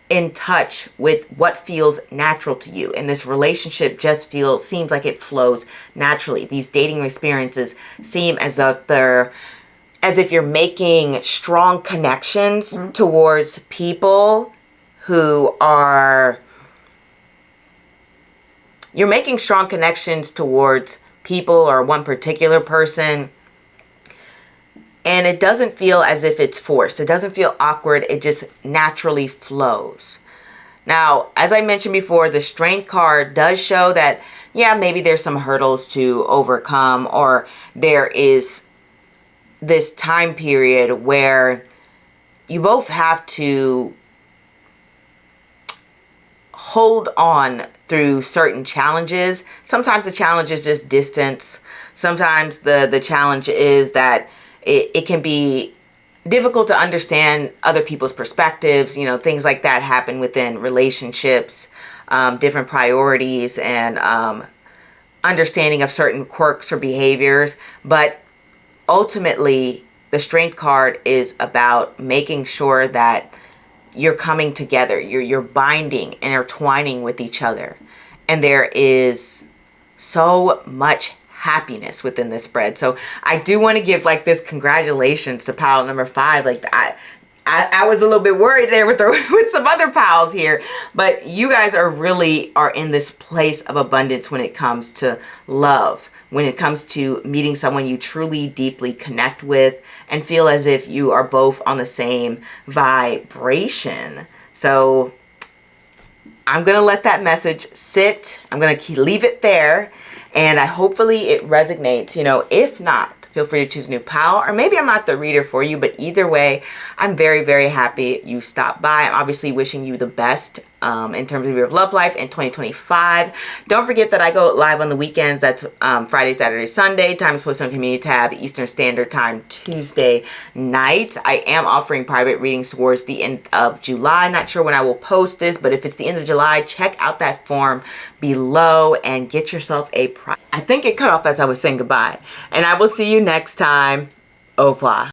in touch with what feels natural to you, and this relationship just seems like it flows naturally. These dating experiences seem as if you're making strong connections towards people who are you're making strong connections towards people or one particular person, and it doesn't feel as if it's forced. It doesn't feel awkward. It just naturally flows. Now, as I mentioned before, the Strength card does show that, yeah, maybe there's some hurdles to overcome, or there is this time period where you both have to hold on through certain challenges. Sometimes the challenge is just distance. Sometimes the challenge is that it can be difficult to understand other people's perspectives. Things like that happen within relationships, different priorities, and understanding of certain quirks or behaviors. But ultimately, the Strength card is about making sure that you're coming together, you're binding, intertwining with each other. And there is so much happiness within this spread. So I do want to give this congratulations to pile number 5. I was a little bit worried there with some other piles here, but you guys are in this place of abundance when it comes to love, when it comes to meeting someone you truly deeply connect with and feel as if you are both on the same vibration. So I'm going to let that message sit. I'm going to leave it there, and hopefully it resonates. If not, feel free to choose a new pile, or maybe I'm not the reader for you, but either way, I'm very, very happy you stopped by. I'm obviously wishing you the best in terms of your love life in 2025. Don't forget that I go live on the weekends. That's Friday, Saturday, Sunday. Time is posted on Community tab, Eastern Standard Time, Tuesday night. I am offering private readings towards the end of July. Not sure when I will post this, but if it's the end of July, check out that form below and get yourself a prize. I think it cut off as I was saying goodbye. And I will see you next time. Au revoir.